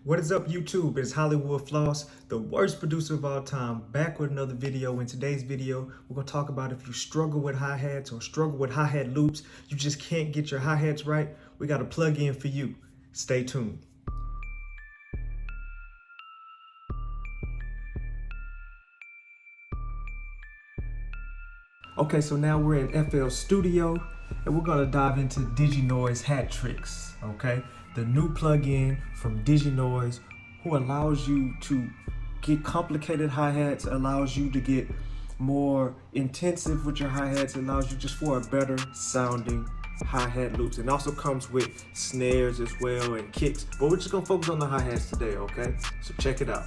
What is up, YouTube? It's HWFLOSS, the worst producer of all time, back with another video. In today's video, we're going to talk about if you struggle with hi-hats or struggle with hi-hat loops, you just can't get your hi-hats right, we got a plug-in for you. Stay tuned. Okay, so now we're in FL Studio, and we're going to dive into Diginoiz Hattricks, okay? The new plugin from Diginoiz, who allows you to get complicated hi-hats, allows you to get more intensive with your hi-hats, allows you just for a better sounding hi-hat loops. And also comes with snares as well and kicks, but we're just going to focus on the hi-hats today, okay? So check it out.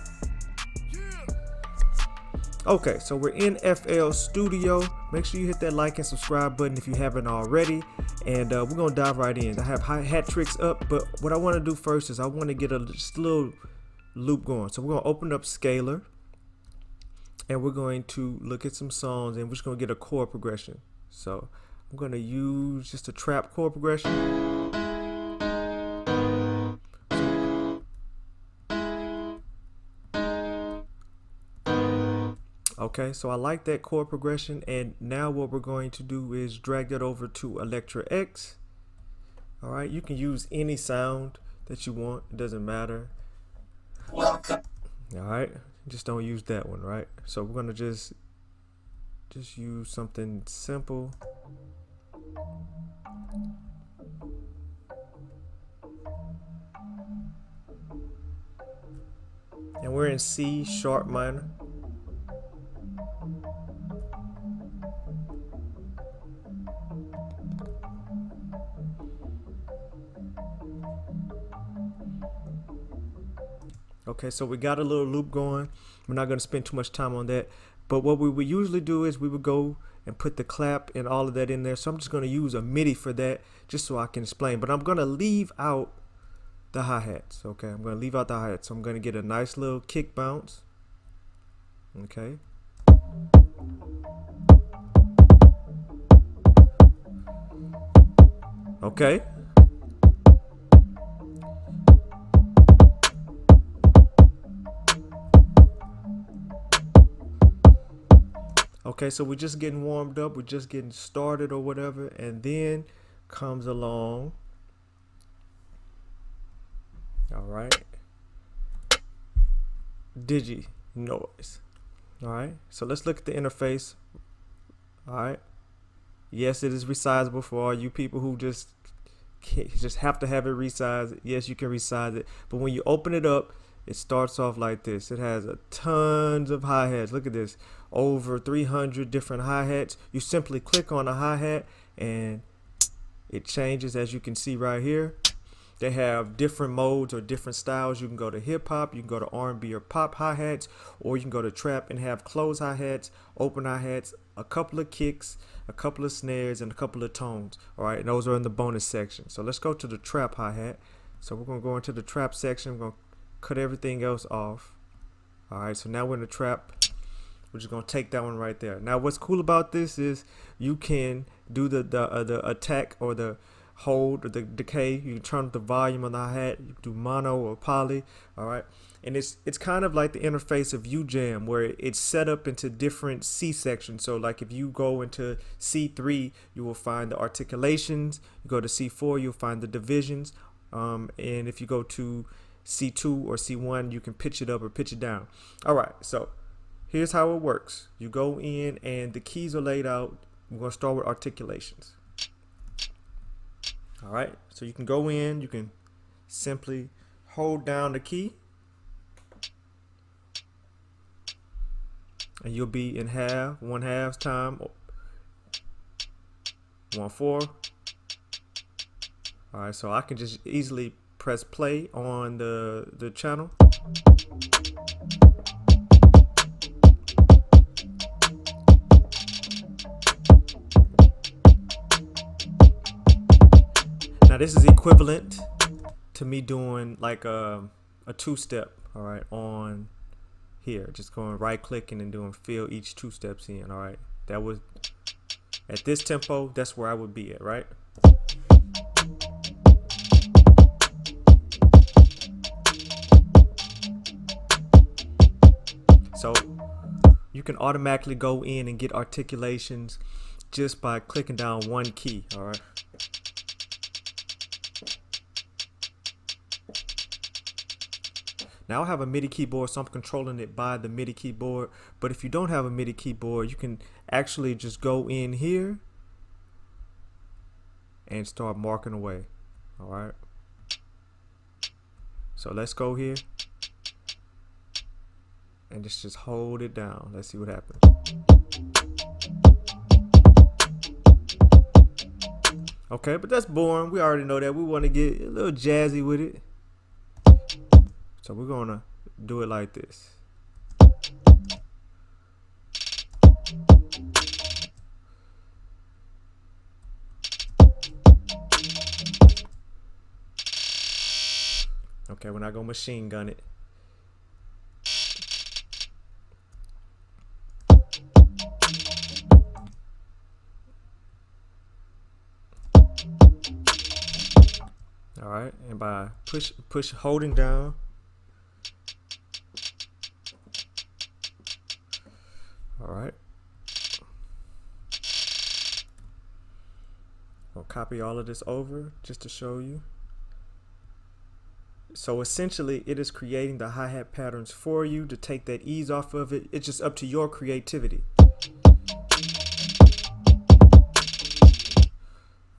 Okay, so we're in FL Studio. Make sure you hit that like and subscribe button if you haven't already. And we're gonna dive right in. I have Hattricks up, but what I want to do first is I want to get just a little loop going. So we're gonna open up Scalar, and we're going to look at some songs, and we're just gonna get a chord progression. So I'm gonna use just a trap chord progression. Okay, so I like that chord progression, and now what we're going to do is drag that over to Electra X. All right, you can use any sound that you want, it doesn't matter. Welcome. All right, just don't use that one, right? So we're gonna just use something simple. And we're in C sharp minor. Okay, so we got a little loop going. We're not going to spend too much time on that. But what we would usually do is we would go and put the clap and all of that in there. So I'm just going to use a MIDI for that just so I can explain. But I'm going to leave out the hi-hats. Okay, I'm going to leave out the hi-hats. So I'm going to get a nice little kick bounce. Okay. Okay. Okay, so we're just getting warmed up, we're just getting started or whatever, and then comes along, all right, Diginoiz. All right, so let's look at the interface. All right, yes, it is resizable for all you people who just have to have it resized. Yes, you can resize it, but when you open it up, it starts off like this. It has tons of hi-hats. Look at this, over 300 different hi-hats. You simply click on a hi-hat and it changes, as you can see right here. They have different modes or different styles. You can go to hip hop, you can go to R&B or pop hi-hats, or you can go to trap and have closed hi-hats, open hi-hats, a couple of kicks, a couple of snares, and a couple of tones. All right, and those are in the bonus section. So let's go to the trap hi-hat. So we're gonna go into the trap section. We're gonna cut everything else off. All right, so now we're in the trap. We're just gonna take that one right there. Now what's cool about this is you can do the attack or the hold or the decay. You can turn up the volume on the hi-hat. You can do mono or poly. All right, and it's kind of like the interface of UJam, where it's set up into different C sections. So like if you go into C3, you will find the articulations. You go to C4, you'll find the divisions, and if you go to C2 or C1, you can pitch it up or pitch it down. All right, so here's how it works. You go in and the keys are laid out. We're going to start with articulations. All right, so you can go in, you can simply hold down the key and you'll be in half, 1/2 time, 1/4. All right, so I can just easily press play on the channel. Now this is equivalent to me doing like a two-step, all right, on here. Just going right clicking and doing fill each 2 steps in, all right. That was at this tempo, that's where I would be at, right? So you can automatically go in and get articulations just by clicking down one key. All right. Now I have a MIDI keyboard, so I'm controlling it by the MIDI keyboard. But if you don't have a MIDI keyboard, you can actually just go in here and start marking away. All right. So let's go here and just hold it down. Let's see what happens. Okay, but that's boring. We already know that. We want to get a little jazzy with it. So we're gonna do it like this. Okay, we're not gonna machine gun it. All right, and by push holding down. All right. I'll copy all of this over just to show you. So essentially, it is creating the hi-hat patterns for you to take that ease off of it. It's just up to your creativity.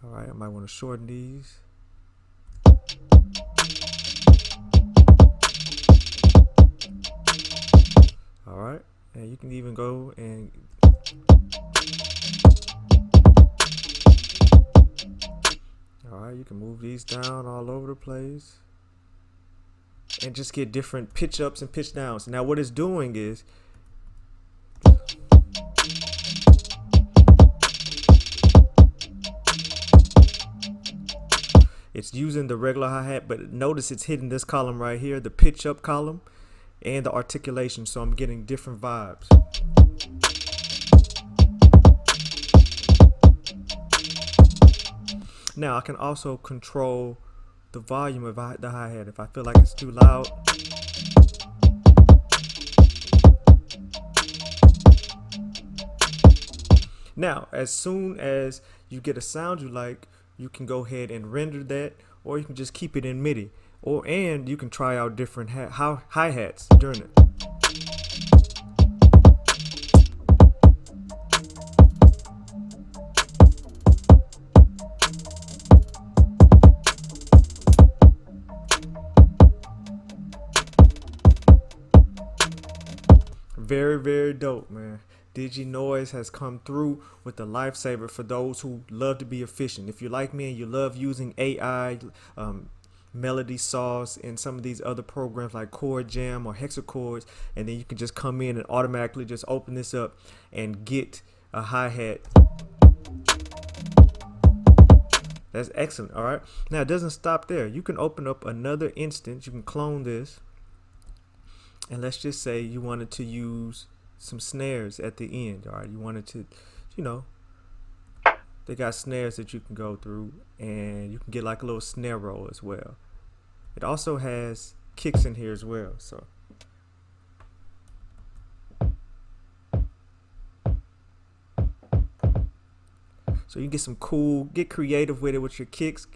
All right, I might want to shorten these. All right, and you can even go and all right, you can move these down all over the place and just get different pitch ups and pitch downs. Now what it's doing is it's using the regular hi-hat, but notice it's hitting this column right here, the pitch up column, and the articulation, so I'm getting different vibes. Now I can also control the volume of the hi-hat if I feel like it's too loud. Now, as soon as you get a sound you like, you can go ahead and render that, or you can just keep it in MIDI, and you can try out different hi-hats during it. Very, very dope, man. Diginoiz has come through with the lifesaver for those who love to be efficient. If you're like me and you love using AI, Melody Sauce, and some of these other programs like Chord Jam or Hexachords, and then you can just come in and automatically just open this up and get a hi-hat. That's excellent. All right. Now it doesn't stop there. You can open up another instance. You can clone this. And let's just say you wanted to use some snares at the end. All right, you wanted to, you know, they got snares that you can go through, and you can get like a little snare roll as well. It also has kicks in here as well. So you can get some cool, get creative with it with your kicks.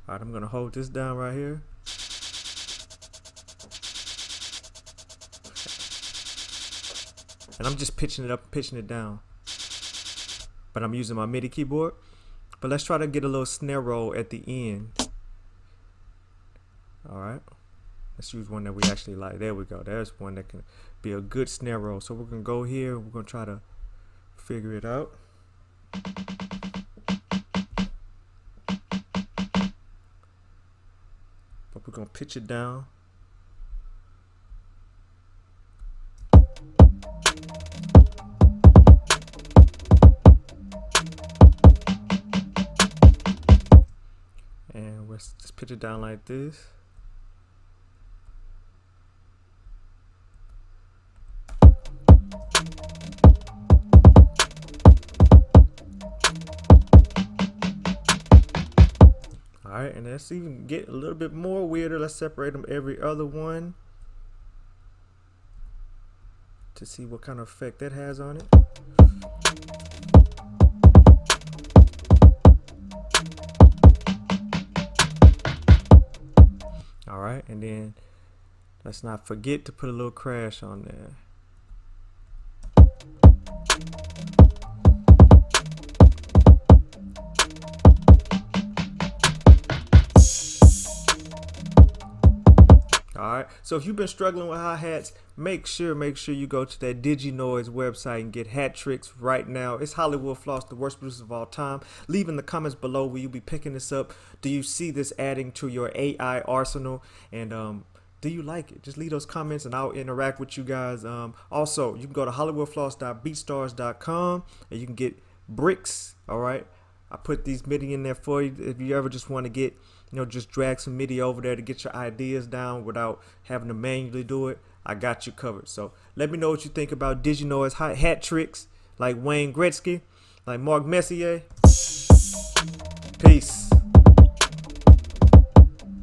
All right, I'm gonna hold this down right here. And I'm just pitching it up, pitching it down. But I'm using my MIDI keyboard. But let's try to get a little snare roll at the end. All right, let's use one that we actually like. There we go. There's one that can be a good snare roll. So we're gonna go here. We're gonna try to figure it out. But we're gonna pitch it down. And let's just pitch it down like this. All right, and let's even get a little bit more weirder. Let's separate them every other one to see what kind of effect that has on it. All right, and then let's not forget to put a little crash on there. Alright, so if you've been struggling with hi-hats, make sure you go to that Diginoiz website and get Hattricks right now. It's HWFLOSS, the worst producer of all time. Leave in the comments below where you'll be picking this up. Do you see this adding to your AI arsenal? And do you like it? Just leave those comments and I'll interact with you guys. Also, you can go to HWFLOSS.beatstars.com and you can get bricks. Alright, I put these MIDI in there for you if you ever just want to get, just drag some MIDI over there to get your ideas down without having to manually do it. I got you covered. So let me know what you think about Diginoiz Hattricks, like Wayne Gretzky, like Mark Messier. Peace.